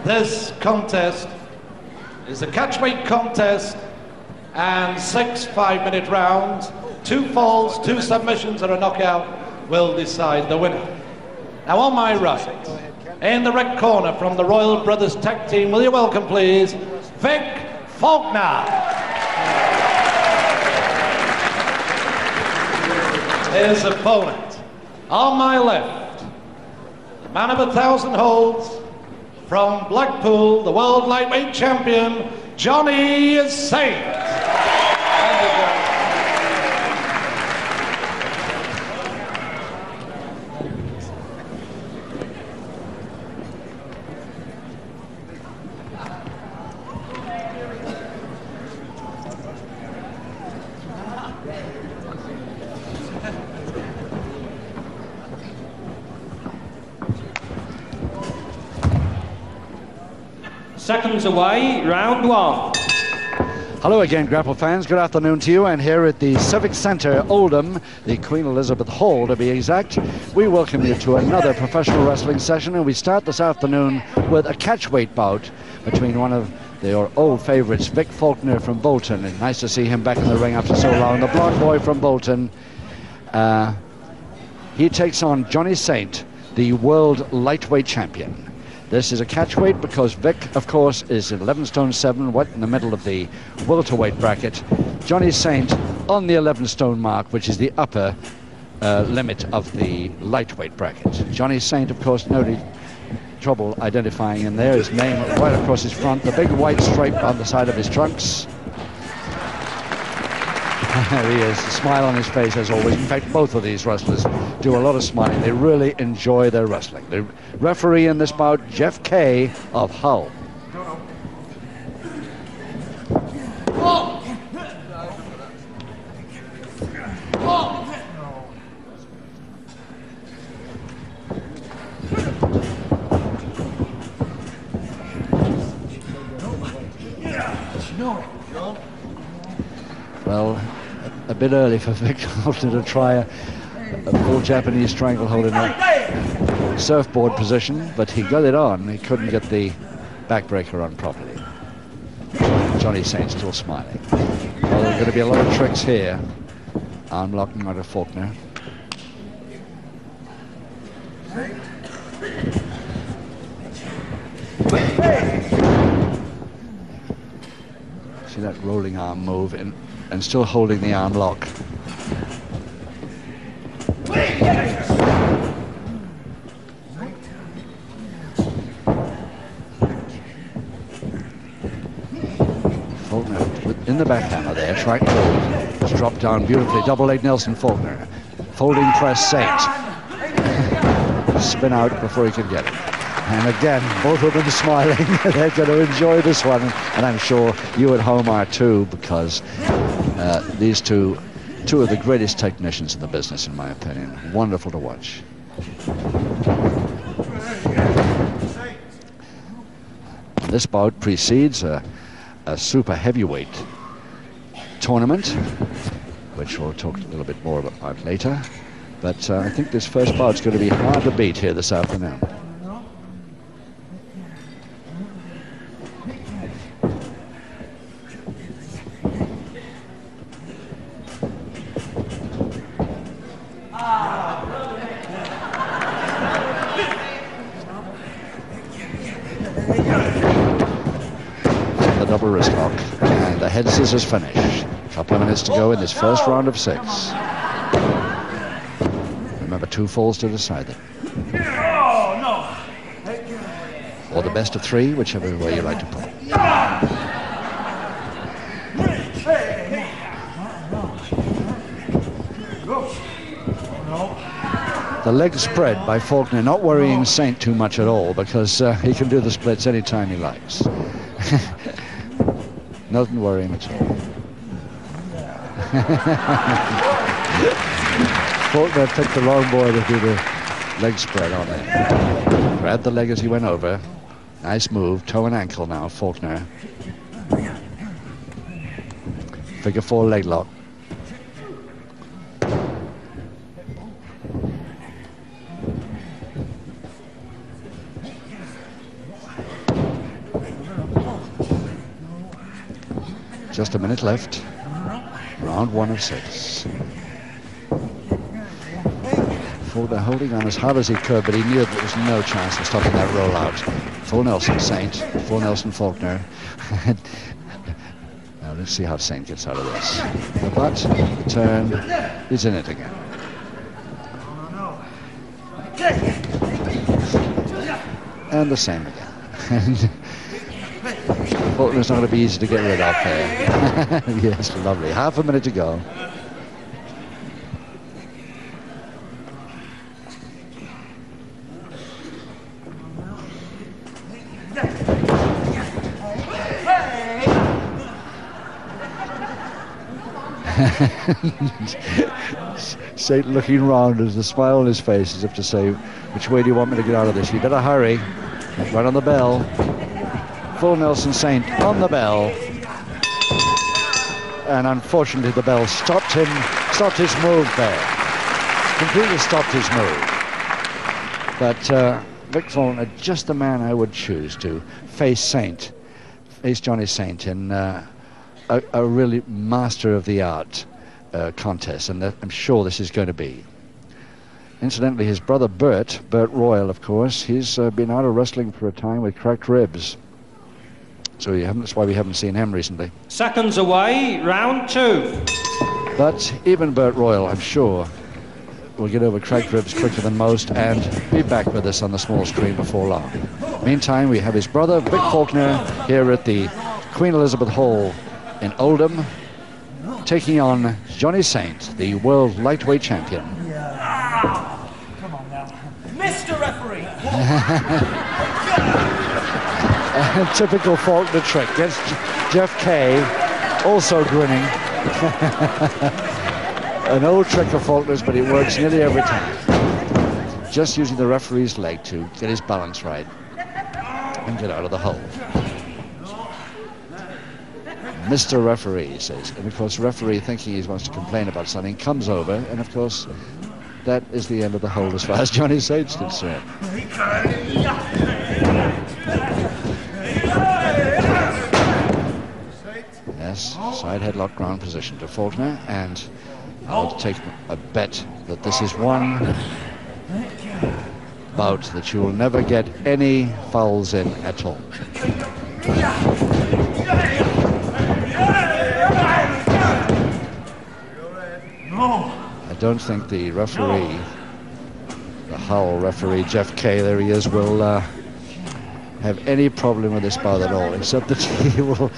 This contest is a catchweight contest and 6 5-minute rounds. 2 falls, 2 submissions, or a knockout will decide the winner. Now on my right, in the red corner from the Royal Brothers Tag Team, will you welcome please, Vic Faulkner. His opponent, on my left, the man of 1,000 holds, from Blackpool, the world lightweight champion, Johnny Saint. Seconds away, round 1. Hello again, Grapple fans. Good afternoon to you. And here at the Civic Centre, Oldham, the Queen Elizabeth Hall to be exact, we welcome you to another professional wrestling session. And we start this afternoon with a catchweight bout between one of their old favourites, Vic Faulkner from Bolton. And nice to see him back in the ring after so long. The blonde boy from Bolton. He takes on Johnny Saint, the world lightweight champion. This is a catchweight because Vic, of course, is 11 stone 7, right in the middle of the welterweight bracket. Johnny Saint on the 11 stone mark, which is the upper limit of the lightweight bracket. Johnny Saint, of course, no trouble identifying him there. His name right across his front, the big white stripe on the side of his trunks. There he is, a smile on his face as always. In fact, both of these wrestlers do a lot of smiling. They really enjoy their wrestling. The referee in this bout, Jeff Kay of Hull. Well, a bit early for Vic Faulkner to try a full Japanese stranglehold in a surfboard position, but he got it on. He couldn't get the backbreaker on properly. Johnny Saint still smiling. Well, there are going to be a lot of tricks here. Arm locking out of Faulkner. See that rolling arm move and still holding the arm lock. Faulkner in the backhammer there, trying to hold. It's dropped down beautifully. Double leg Nelson Faulkner. Folding press Saint. Spin out before he can get it. And again, both of them smiling. They're going to enjoy this one. And I'm sure you at home are too, because these two of the greatest technicians in the business, in my opinion. Wonderful to watch. This bout precedes a super heavyweight tournament, which we'll talk a little bit more about later. But I think this first bout's going to be hard to beat here this afternoon. Double wrist lock, and the head scissors finish. A couple of minutes to go in this first round of 6. Remember, 2 falls to decide them. Or the best of 3, whichever way you like to put it. The leg spread by Faulkner, not worrying Saint too much at all, because he can do the splits anytime he likes. Nothing worrying at all. Faulkner picked the wrong boy to do the leg spread on him. Grabbed the leg as he went over. Nice move. Toe and ankle now, Faulkner. Figure 4 leg lock. Just a minute left. Round 1 of 6. Faulkner holding on as hard as he could, but he knew there was no chance of stopping that rollout. Full Nelson Saint, full Nelson Faulkner. Now let's see how Saint gets out of this. The butt, the turn, he's in it again. And the same again. Faulkner's not going to be easy to get rid of there. Yes, lovely. Half a minute to go. Saint looking round with a smile on his face as if to say, which way do you want me to get out of this? You better hurry. Right on the bell. Full Nelson Saint on the bell. And unfortunately the bell stopped his move there. Completely stopped his move. But Vic Faulkner, just the man I would choose to face Johnny Saint in a really master of the art contest, and I'm sure this is going to be. Incidentally, his brother Bert Royal, of course, he's been out of wrestling for a time with cracked ribs. So that's why we haven't seen him recently. Seconds away, round 2. But even Bert Royal, I'm sure, will get over cracked ribs quicker than most and be back with us on the small screen before long. Meantime, we have his brother Vic Faulkner here at the Queen Elizabeth Hall in Oldham, taking on Johnny Saint, the world lightweight champion. Come on now. Mr. Referee! A typical Faulkner trick. Gets Jeff Kay also grinning. An old trick of Faulkner's, but it works nearly every time. Just using the referee's leg to get his balance right and get out of the hole. Mr. Referee, he says. And of course, the referee, thinking he wants to complain about something, comes over, and of course, that is the end of the hole as far as Johnny Saint's concerned. Yes, side headlock ground position to Faulkner, and I'll take a bet that this is one bout that you will never get any fouls in at all. I don't think the referee, the Hull referee, Jeff Kay, there he is, will have any problem with this bout at all, except that he will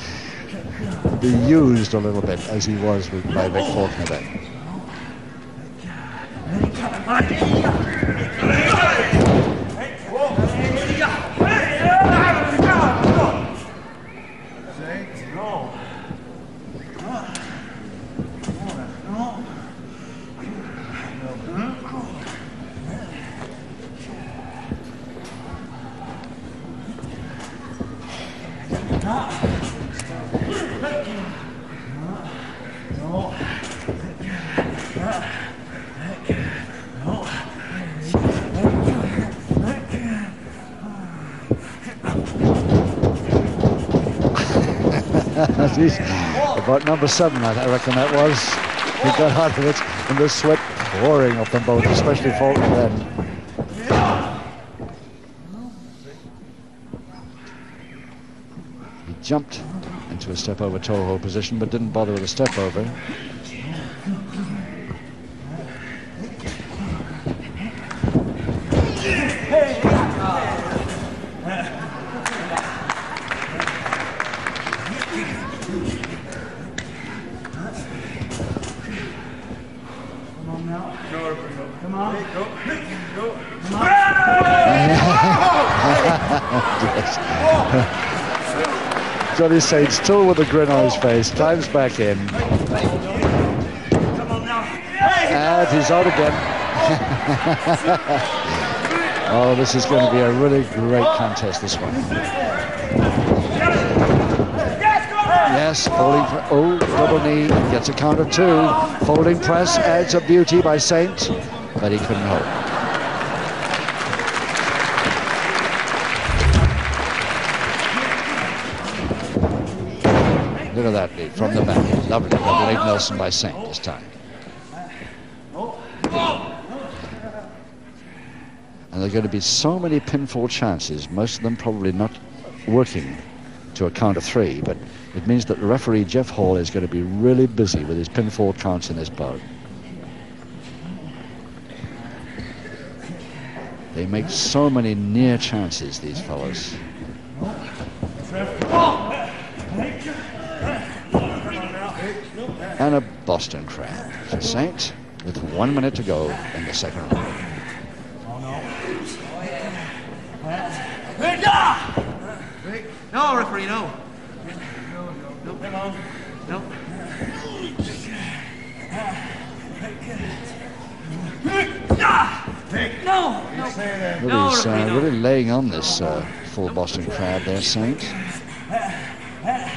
be used a little bit as he was by Vic Faulkner then. About number 7, I reckon that was. He got out of it, and the sweat pouring off them both, especially Faulkner then. He jumped into a step over toe hold position, but didn't bother with a step over. Johnny Saint still with a grin on his face, climbs back in. And he's out again. Oh, this is going to be a really great contest, this one. Yes, folding, double knee, gets a counter 2. Folding press adds a beauty by Saint, but he couldn't hold. Look at that lead from the back. Lovely. Double leg Nelson by Saint this time. And there are going to be so many pinfall chances, most of them probably not working to a count of 3, but it means that the referee, Jeff Hall, is going to be really busy with his pinfall counts in this bout. They make so many near chances, these fellows. And a Boston Crab for Saint with 1 minute to go in the second round. No, referee, no. No, come on. No. Really, really laying on this full Boston Crab there, Saint. That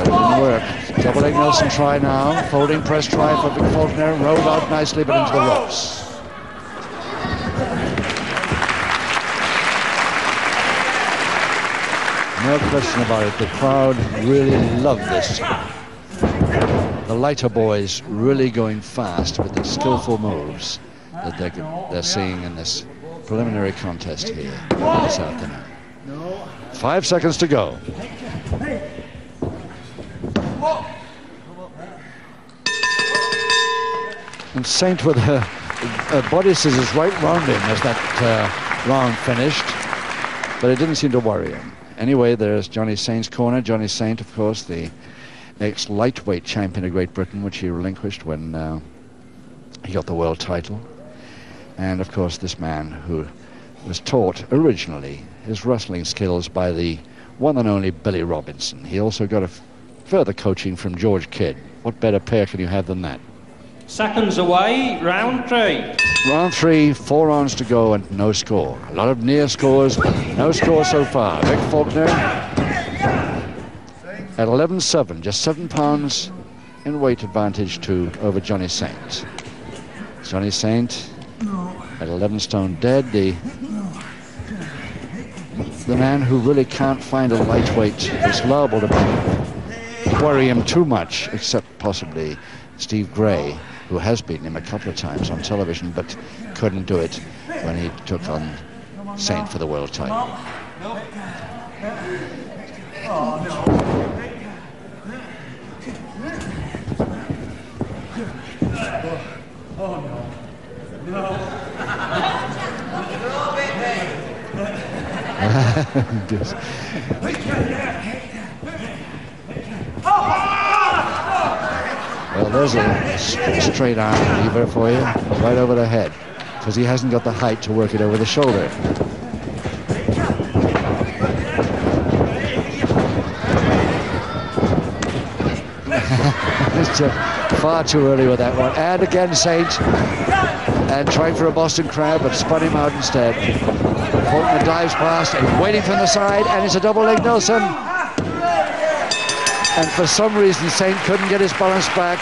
didn't work. Double leg Nelson try now. Folding press try for Vic Faulkner. Rolled out nicely, but into the ropes. No question about it. The crowd really love this. The lighter boys really going fast with the skillful moves that they're seeing in this preliminary contest here this afternoon. 5 seconds to go. And Saint with a body scissors right round him as that round finished, but it didn't seem to worry him. Anyway, there's Johnny Saint's corner. Johnny Saint, of course, the ex-lightweight champion of Great Britain, which he relinquished when he got the world title. And, of course, this man who was taught originally his wrestling skills by the one and only Billy Robinson. He also got further coaching from George Kidd. What better pair can you have than that? Seconds away, round 3. Round 3, 4 rounds to go and no score. A lot of near scores, no score so far. Vic Faulkner at 11-7, just 7 pounds in weight advantage over Johnny Saint. Johnny Saint at 11 stone dead, the man who really can't find a lightweight that's liable to worry him too much, except possibly Steve Gray, who has beaten him a couple of times on television, but couldn't do it when he took on Saint for the world title. Well, there's a straight arm lever for you, right over the head, because he hasn't got the height to work it over the shoulder. It's just far too early with that one. And again, Saint, and trying for a Boston Crab, but spun him out instead. Faulkner dives past and waiting from the side, and it's a double leg Nelson. And for some reason, Saint couldn't get his balance back.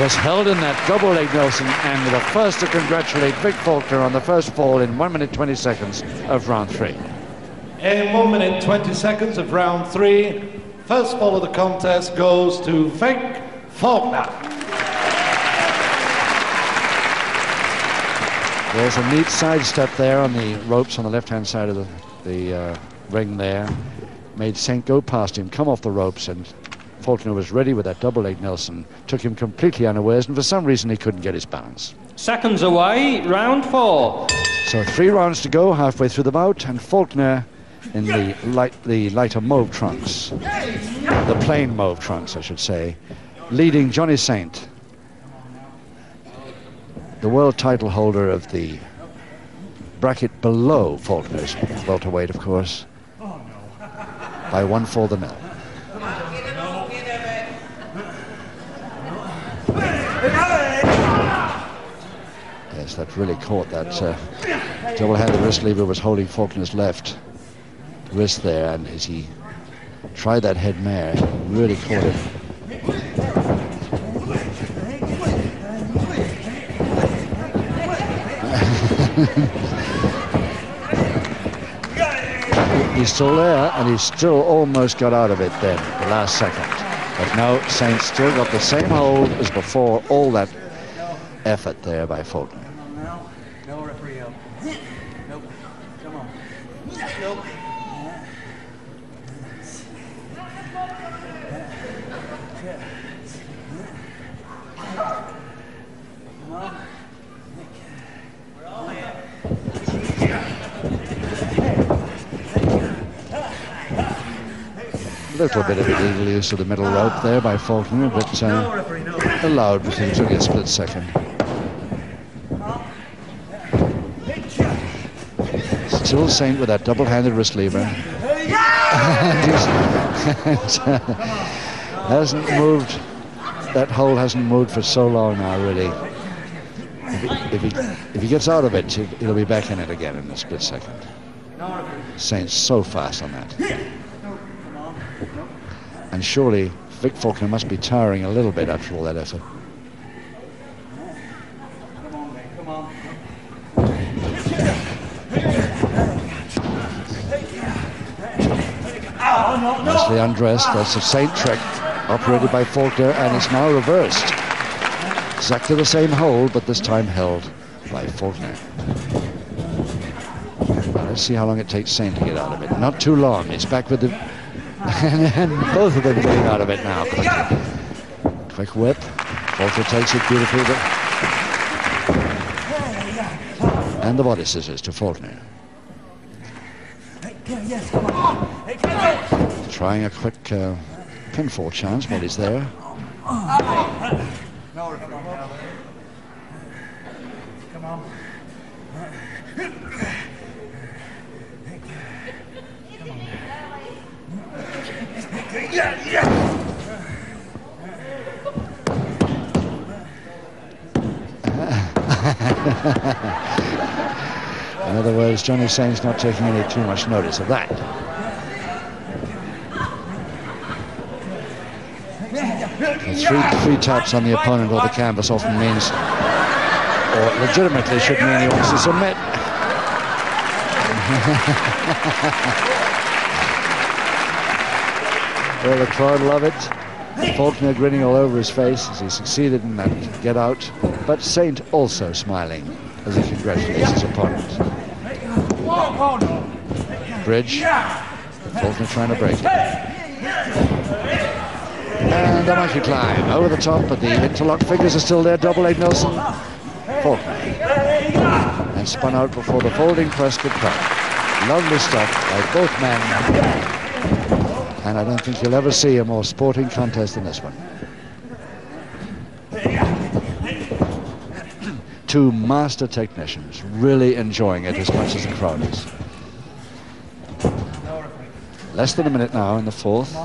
Was held in that double leg Nelson, and the first to congratulate Vic Faulkner on the first fall in 1 minute 20 seconds of round 3. In 1 minute 20 seconds of round 3, first fall of the contest goes to Vic Faulkner. There's a neat sidestep there on the ropes on the left-hand side of the ring there. Made Saint go past him, come off the ropes, and Faulkner was ready with that double leg Nelson. Took him completely unawares, and for some reason he couldn't get his balance. Seconds away, round 4. So 3 rounds to go, halfway through the bout, and Faulkner in the lighter mauve trunks, the plain mauve trunks, I should say, leading Johnny Saint, the world title holder of the bracket below Faulkner's welterweight, of course, by 1 for the nil. Yes, that really caught that double-handed wrist lever was holding Faulkner's left wrist there, and as he tried that head mare, really caught it. He's still there, and he's still almost got out of it then, the last second. But no, Saint still got the same hold as before, all that effort there by Faulkner. No, referee out. Nope. Come on. Nope. A little bit of illegal use of the middle rope there by Faulkner, but allowed because he took a split second. Still Saint with that double-handed wrist lever. Hasn't moved. That hold hasn't moved for so long now, really. If he gets out of it, he'll be back in it again in a split second. Saint's so fast on that. And surely Vic Faulkner must be tiring a little bit after all that effort. Nicely undressed. That's a Saint trick operated by Faulkner, and it's now reversed. Exactly the same hold, but this time held by Faulkner. Well, let's see how long it takes Saint to get out of it. Not too long. It's back with the... and both of them getting out of it now. Quick whip. Faulkner takes it beautifully. And the body scissors to Faulkner. Trying a quick pinfall chance while he's there. Come on. In other words, Johnny Saint's not taking any too much notice of that. Three taps on the opponent or the canvas often means, or legitimately should mean he wants to submit. Well, the crowd love it. Faulkner grinning all over his face as he succeeded in that get out, but Saint also smiling as he congratulates his opponent. Bridge. Faulkner trying to break it. And the monkey climb over the top, but the interlock fingers are still there. Double leg Nelson. Faulkner. And spun out before the folding press could come. Lovely stuff by both men. And I don't think you'll ever see a more sporting contest than this one. Two master technicians really enjoying it as much as the crowd is. Less than a minute now in the fourth.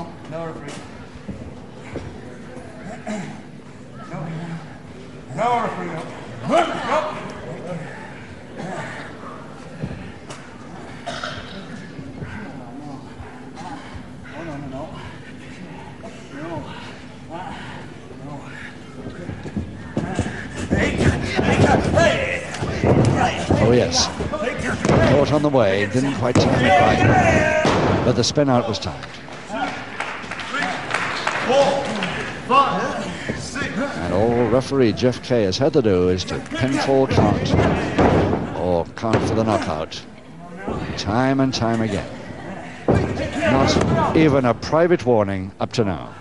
Oh yes, caught on the way, didn't quite time it right, but the spin out was timed. 4, 5, 6. And all referee Jeff Kay has had to do is to pinfall count, or count for the knockout, time and time again. Not even a private warning up to now.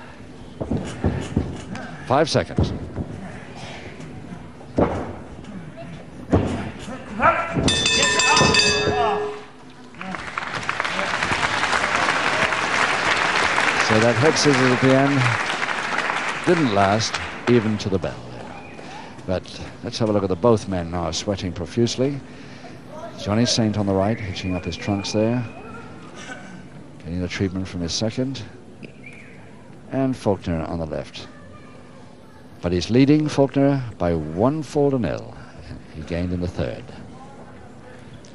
5 seconds. So that head scissors at the end didn't last even to the bell. But let's have a look at the both men now sweating profusely. Johnny Saint on the right, hitching up his trunks there, getting the treatment from his second, and Faulkner on the left. But he's leading Faulkner by 1-0. He gained in the third.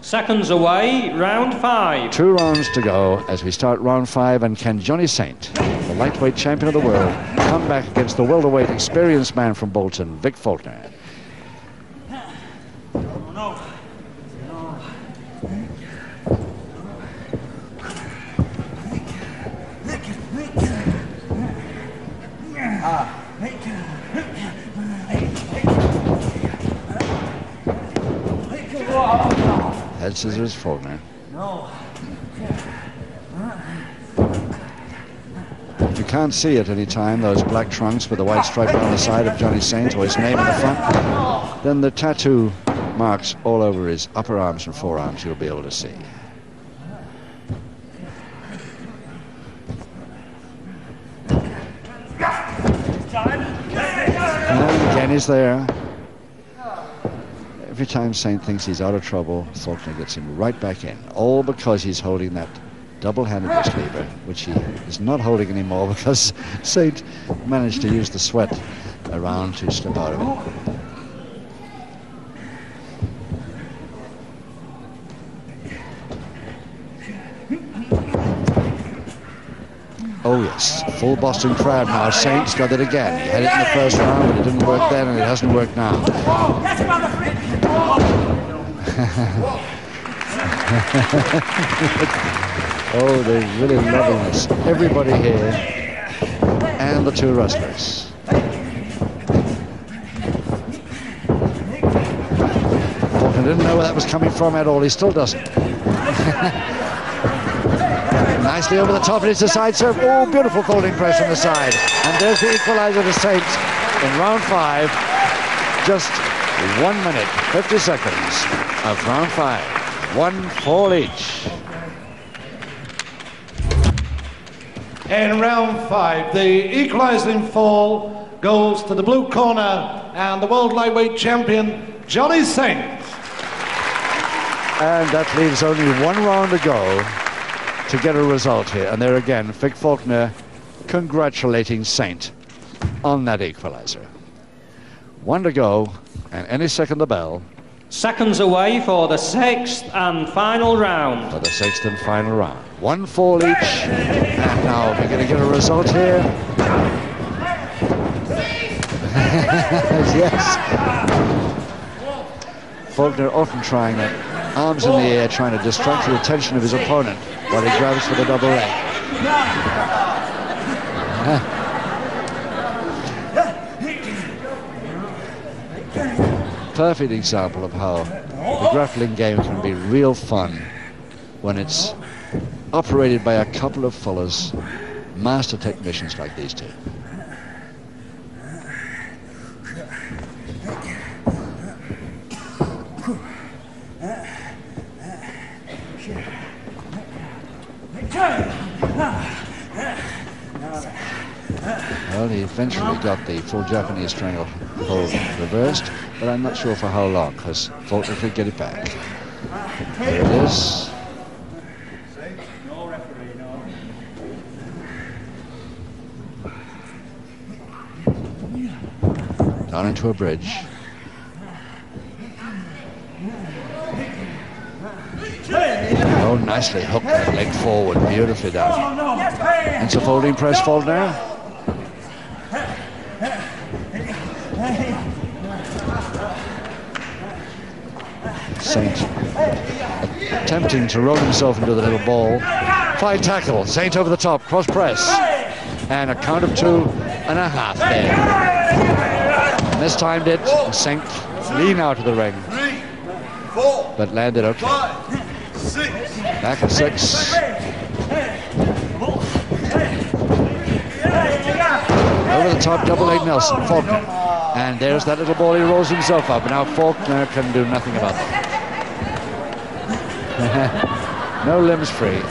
Seconds away, round 5. 2 rounds to go as we start round 5, and can Johnny Saint, the lightweight champion of the world, come back against the welterweight experienced man from Bolton, Vic Faulkner? Head scissors, Faulkner. No. You can't see at any time those black trunks with the white stripe down the side of Johnny Saint or his name in the front. Then the tattoo marks all over his upper arms and forearms you'll be able to see. And again he's there. Every time Saint thinks he's out of trouble, Faulkner gets him right back in. All because he's holding that double-handed wrist lever, which he is not holding anymore because Saint managed to use the sweat around to slip out of it. Oh yes, full Boston crowd now. Saint's got it again. He had it in the first round, but it didn't work then, and it hasn't worked now. Oh, they're really loving this. Everybody here, and the two wrestlers. Faulkner didn't know where that was coming from at all. He still doesn't. Nicely over the top, and it's a side serve. Oh, beautiful folding press on the side. And there's the equalizer to Saint in round 5. Just 1 minute, 50 seconds of round 5. 1 fall each. In round 5, the equalising fall goes to the blue corner and the world lightweight champion, Johnny Saint. And that leaves only 1 round to go to get a result here. And there again, Vic Faulkner congratulating Saint on that equalizer. 1 to go, and any second the bell. Seconds away for the 6th and final round. For the 6th and final round. 1 fall each. And now we're going to get a result here. Yes. Faulkner often trying that, arms in the air, trying to distract the attention of his opponent while he grabs for the double leg. Perfect example of how the grappling game can be real fun when it's operated by a couple of fellas, master technicians like these two. Well, he eventually got the full Japanese triangle hold reversed, but I'm not sure for how long, because Faulkner could get it back. There it is. No referee, no. Down into a bridge. Oh, nicely hooked that leg forward, beautifully done. It's a folding press, Faulkner. Saint attempting to roll himself into the little ball. Fine tackle, Saint over the top, cross press. And a count of 2.5 there. And this time did Saint lean out of the ring. But landed okay. Back at 6. Over the top, double leg Nelson, Faulkner. And there's that little ball, he rolls himself up. And now Faulkner can do nothing about that. No limbs free.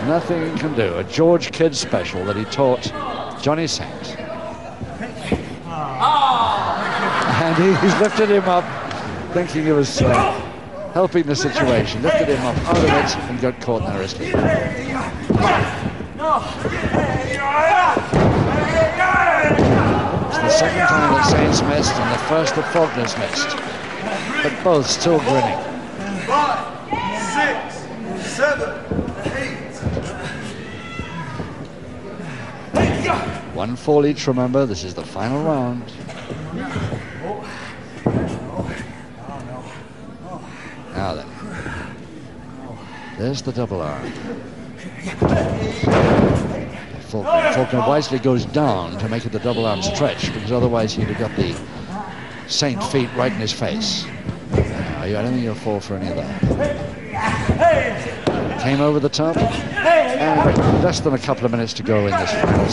Nothing he can do. A George Kidd special that he taught Johnny Saint. And he's lifted him up, thinking he was helping the situation. Lifted him up out of it and got caught in the wrist. It's the second time that Saint's missed and the first that Faulkner's missed. But both still grinning. 5, 6, 7, 8. 1 fall each, remember, this is the final round. Now then, there's the double arm. Faulkner. Faulkner wisely goes down to make it the double arm stretch, because otherwise he'd have got the Saint feet right in his face. I don't think he'll fall for any of that. Came over the top, and less than a couple of minutes to go in this final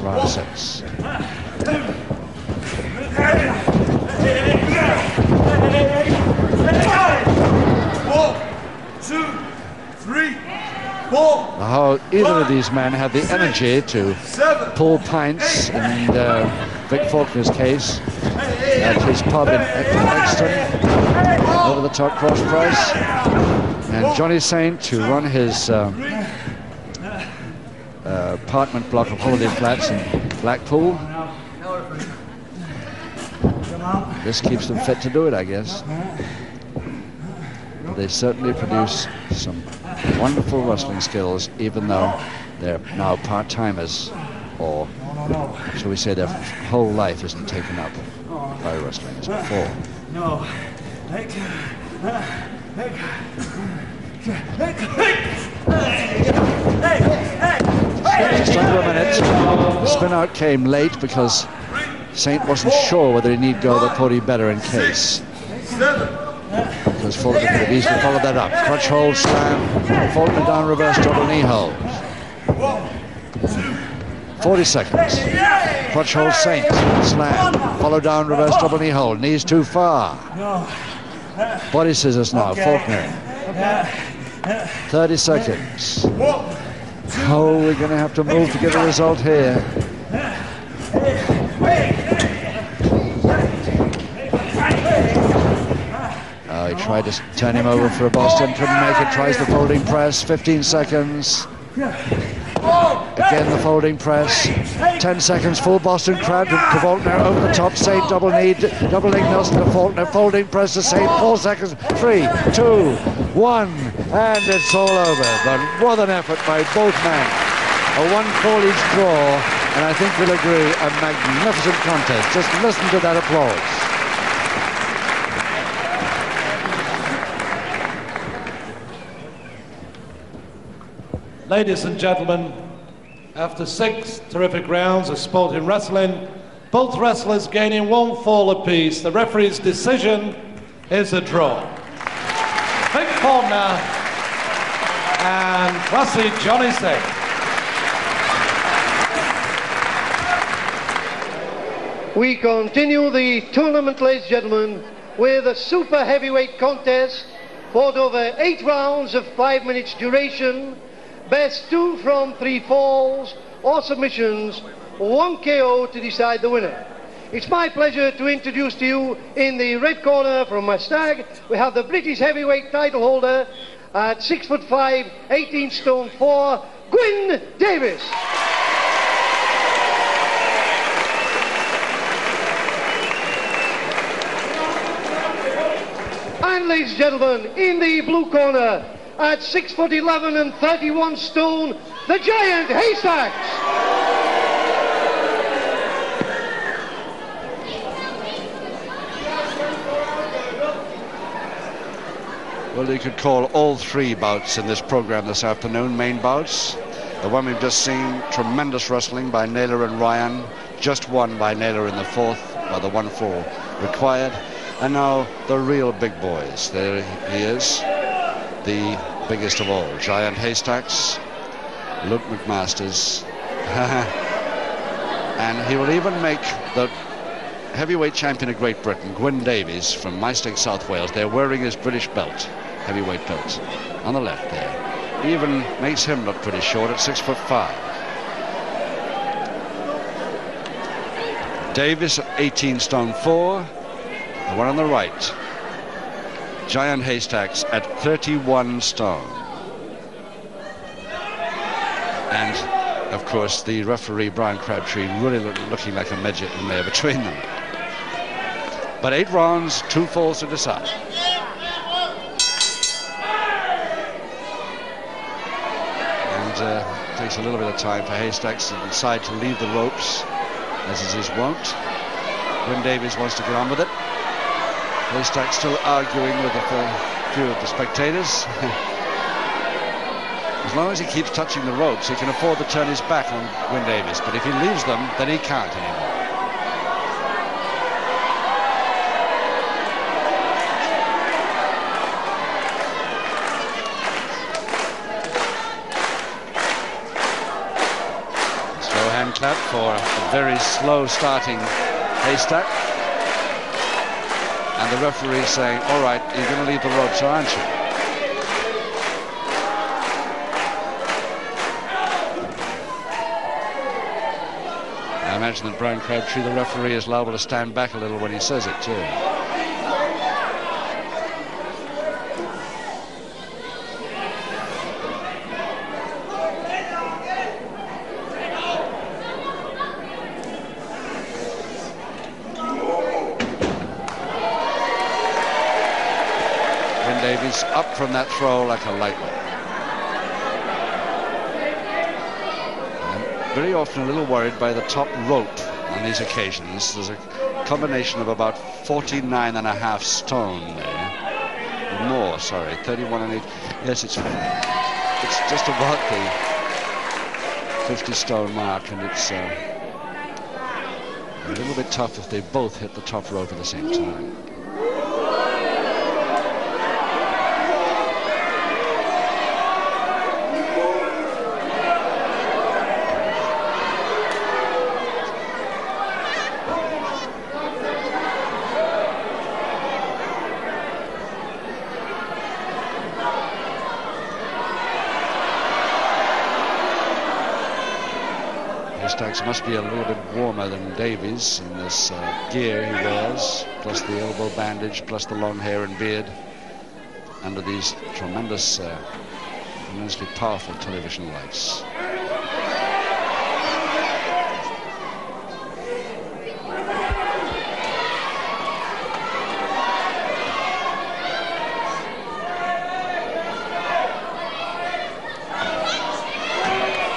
round 6. 1, 2, 3, 4. How either of these men had the energy to pull pints in Vic Faulkner's case at his pub in Exton, over the top cross price, and Johnny Saint to run his apartment block of holiday flats in Blackpool. This keeps them fit to do it, I guess. They certainly produce some wonderful wrestling skills, even though they're now part-timers, or shall we say their whole life isn't taken up by wrestling as before. No. Just under a minute. The spin out came late because Saint wasn't sure whether he need go the pony better in case. Because Faulkner could have easily followed that up. Crutch hold, slam, Faulkner down, reverse double knee hold. 40 seconds. Crutch hold, Saint, slam, follow down, reverse double knee hold. Knees too far. Body scissors now, Faulkner. 30 seconds. Oh, we're going to have to move to get a result here. He tried to turn him over for a Boston, couldn't make it, tries the folding press, 15 seconds. Again the folding press, 10 seconds, full Boston crab to Faulkner, over the top, Saint double knee, double leg Nelson to Faulkner, folding press to Saint, 4 seconds, 3, 2, 1, and it's all over. But what an effort by both men. A 1-call each draw, and I think we'll agree, a magnificent contest. Just listen to that applause. Ladies and gentlemen, after 6 terrific rounds of sport in wrestling, both wrestlers gaining 1 fall apiece, the referee's decision is a draw. Vic Faulkner and Classy Johnny Saint. We continue the tournament, ladies and gentlemen, with a super heavyweight contest fought over 8 rounds of 5 minutes duration. Best 2 from 3 falls or submissions, 1 KO to decide the winner. It's my pleasure to introduce to you in the red corner from my stag, we have the British heavyweight title holder at 6'5", 18 stone 4, Gwyn Davis. And ladies and gentlemen, in the blue corner, at 6'11" and 31 stone, the Giant Haystacks. Well, you could call all 3 bouts in this program this afternoon main bouts. The one we've just seen, tremendous wrestling by Naylor and Ryan, just won by Naylor in the 4th by the 1 fall required. And now the real big boys. There he is, the biggest of all, Giant Haystacks, Luke McMasters. And he will even make the heavyweight champion of Great Britain, Gwyn Davies from Maesteg, South Wales. They're wearing his British belt, heavyweight belt, on the left there. He even makes him look pretty short at 6'5". Davies at 18 stone 4. The one on the right, Giant Haystacks at 31 stone. And, of course, the referee, Brian Crabtree, really looking like a midget in there between them. But 8 rounds, 2 falls to decide. And it takes a little bit of time for Haystacks to decide to leave the ropes, as is his wont. Gwyn Davies wants to get on with it. Haystacks still arguing with a few of the spectators. As long as he keeps touching the ropes, he can afford to turn his back on Wyn Davies. But if he leaves them, then he can't anymore. Slow hand clap for a very slow starting Haystack. And the referee saying, all right, you're going to leave the ropes, aren't you? I imagine that Brian Crabtree, the referee, is liable to stand back a little when he says it, too. Wyn Davies up from that throw like a lightning. Very often a little worried by the top rope on these occasions. There's a combination of about 49.5 stone there. More, sorry, 31 and 8. Yes, it's just about the 50 stone mark, and it's a little bit tough if they both hit the top rope at the same time. Haystacks must be a little bit warmer than Davies in this gear he wears, plus the elbow bandage, plus the long hair and beard under these tremendously powerful television lights.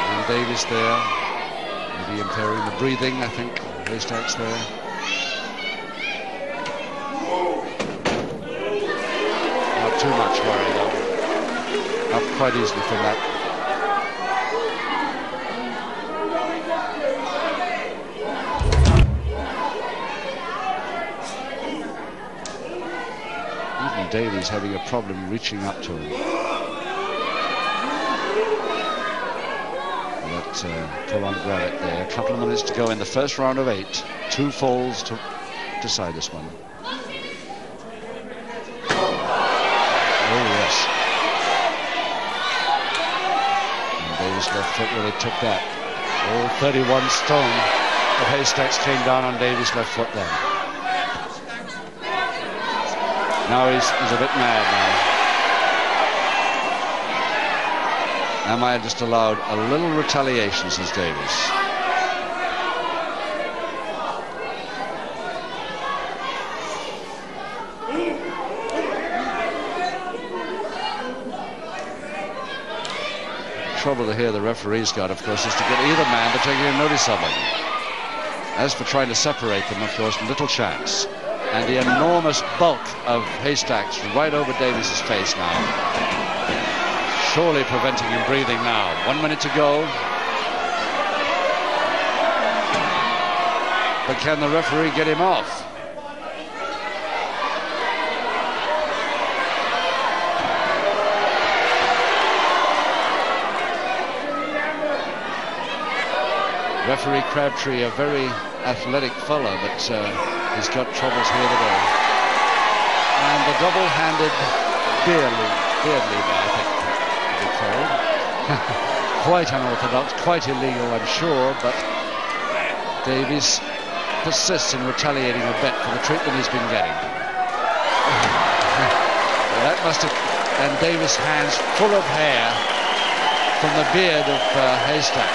And Davies there. Maybe impairing the breathing, I think. Haystacks there. Not too much worry, though. Up quite easily from that. Even Davies having a problem reaching up to him. Pull on Gravett there. A couple of minutes to go in the first round of 8. 2 falls to decide this one. Oh, yes. And Davies' left foot really took that. All 31 stone of Haystacks came down on Davies' left foot then. Now he's a bit mad now. Am I just allowed a little retaliation, says Davies. The trouble to hear the referee's got, of course, is to get either man to take any notice of him. As for trying to separate them, of course, little chance. And the enormous bulk of Haystacks right over Davies' face now. Surely preventing him breathing now. 1 minute to go. But can the referee get him off? Referee Crabtree, a very athletic fellow, but he's got troubles here today. And the double-handed beard lever, I think. Quite unorthodox, quite illegal, I'm sure, but Davies persists in retaliating a bit for the treatment he's been getting. That must have... And Davies' hands full of hair from the beard of Haystack.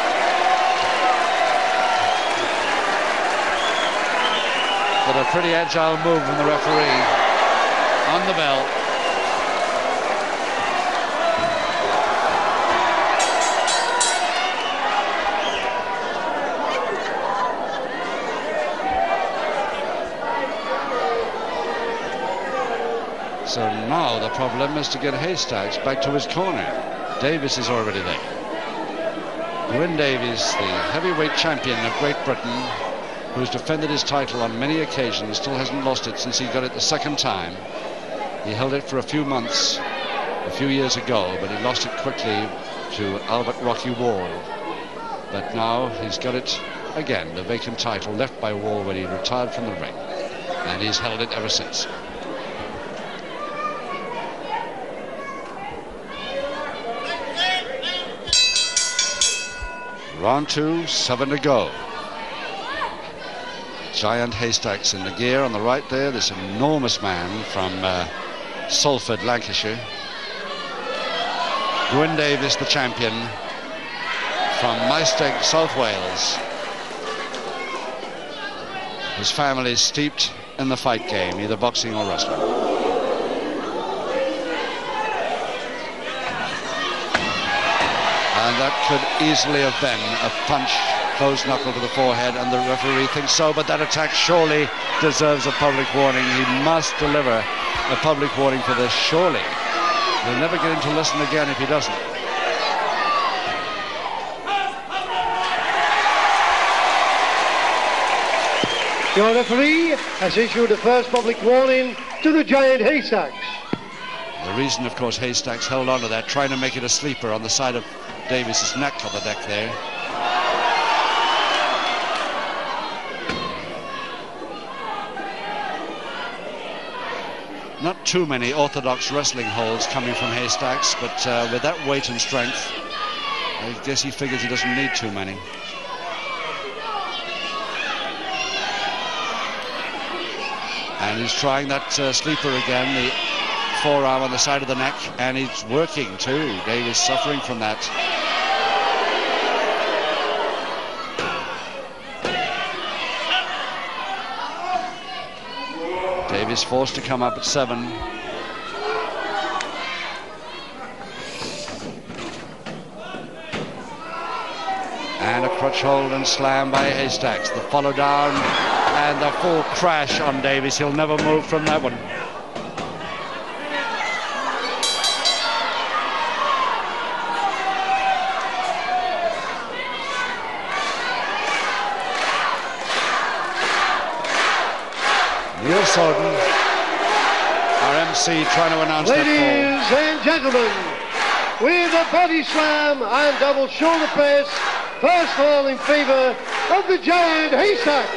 But a pretty agile move from the referee on the bell. So now the problem is to get Haystacks back to his corner. Davis is already there. Gwyn Davies, the heavyweight champion of Great Britain, who's defended his title on many occasions, still hasn't lost it since he got it the second time. He held it for a few months a few years ago, but he lost it quickly to Albert Rocky Wall. But now he's got it again, the vacant title left by Wall when he retired from the ring, and he's held it ever since. Round 2, 7 to go. Giant Haystacks in the gear on the right there. This enormous man from Salford, Lancashire. Gwyn Davies, the champion from Maesteg, South Wales. His family is steeped in the fight game, either boxing or wrestling. And that could easily have been a punch, close knuckle to the forehead, and the referee thinks so, but that attack surely deserves a public warning. He must deliver a public warning for this, surely. He'll never get him to listen again if he doesn't. Your referee has issued the first public warning to the Giant Haystacks. The reason, of course, Haystacks held on to that, trying to make it a sleeper on the side of Davies's neck on the deck there. Not too many orthodox wrestling holds coming from Haystacks, but with that weight and strength, I guess he figures he doesn't need too many. And he's trying that sleeper again, the forearm on the side of the neck, and he's working too. Davies suffering from that. Davies forced to come up at 7. And a crutch hold and slam by Haystacks. The follow down and the full crash on Davies. He'll never move from that one. Neil Soden, our MC, trying to announce that fall. Ladies and gentlemen, with a body slam and double shoulder press, first fall in favor of the Giant Haystacks.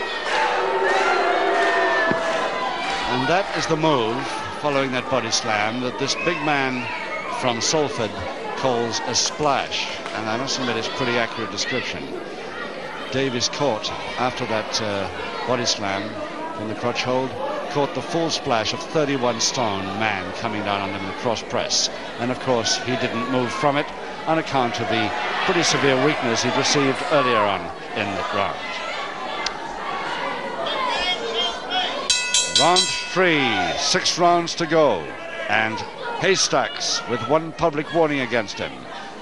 And that is the move, following that body slam, that this big man from Salford calls a splash. And I must admit, it's a pretty accurate description. Davies caught, after that body slam from the crotch hold, caught the full splash of 31 stone man coming down on him in the cross press. And of course, he didn't move from it on account of the pretty severe weakness he'd received earlier on in the round. Round 3, 6 rounds to go, and Haystacks with one public warning against him,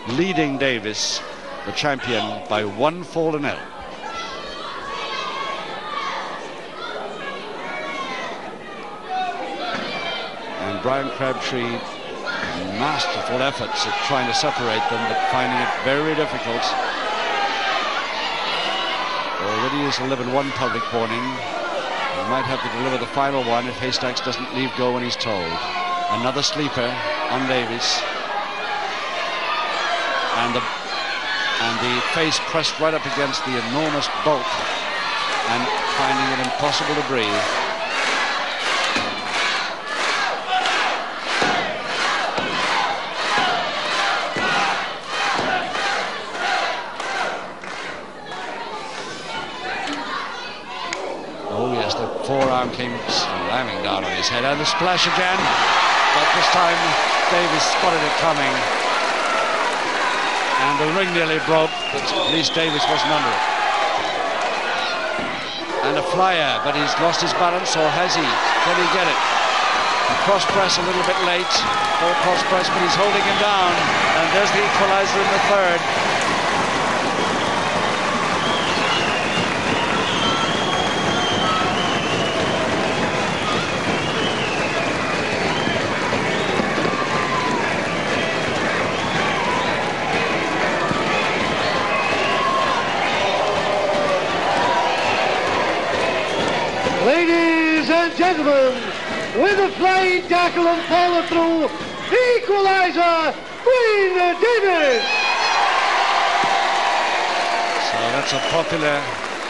leading Davies, the champion, by 1 fall to 0. And Brian Crabtree, masterful efforts at trying to separate them, but finding it very difficult. Already he's delivered 1 public warning. He might have to deliver the final one if Haystacks doesn't leave go when he's told. Another sleeper on Davies. And the face pressed right up against the enormous bulk and finding it impossible to breathe. Forearm came slamming down on his head, and the splash again, but this time Davies spotted it coming, and the ring nearly broke, but at least Davies wasn't under it. And a flyer, but he's lost his balance, or has he? Can he get it? A cross press a little bit late, full cross press, but he's holding him down, and there's the equalizer in the third. gentlemen, with a flying tackle and follow through, equaliser, Gwyn Davies. So that's a popular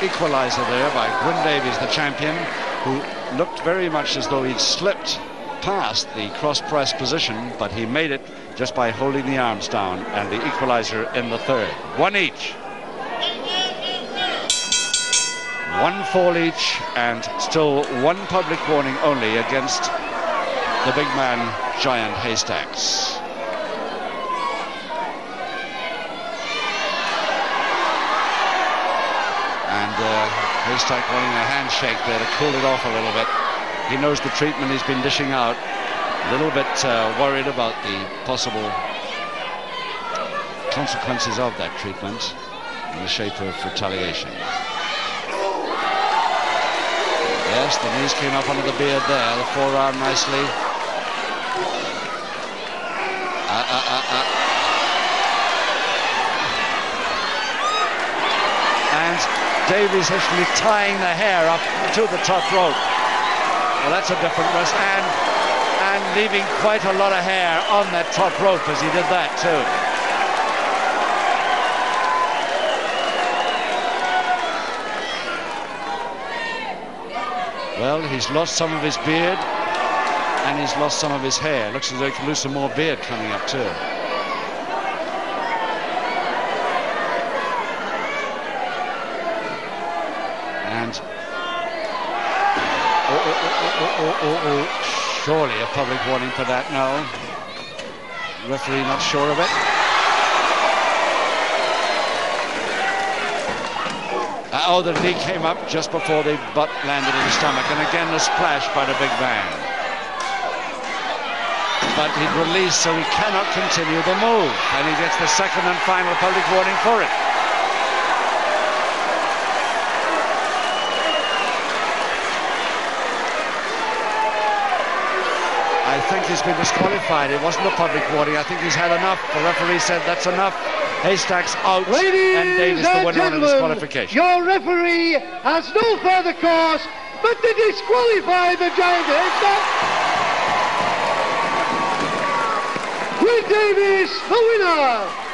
equaliser there by Gwyn Davies, the champion, who looked very much as though he'd slipped past the cross-press position, but he made it just by holding the arms down, and the equaliser in the third. One each. 1 fall each, and still 1 public warning only against the big man, Giant Haystacks. And Haystack wanting a handshake there to cool it off a little bit. He knows the treatment he's been dishing out. A little bit worried about the possible consequences of that treatment in the shape of retaliation. Yes, the knees came up under the beard there, the forearm nicely. And Davies actually tying the hair up to the top rope. Well, that's a different risk, and leaving quite a lot of hair on that top rope as he did that too. Well, he's lost some of his beard and he's lost some of his hair. Looks as though he can lose some more beard coming up too. And surely a public warning for that. No, referee not sure of it. Oh, the knee came up just before the butt landed in the stomach, and again the splash by the big man. But he'd released, so he cannot continue the move, and he gets the second and final public warning for it. I think he's been disqualified. It wasn't a public warning. I think he's had enough. The referee said that's enough. Haystacks out. Ladies and Davies the winner on a disqualification. Your referee has no further cause but to disqualify the Giant Haystack. Gwyn Davies, the winner.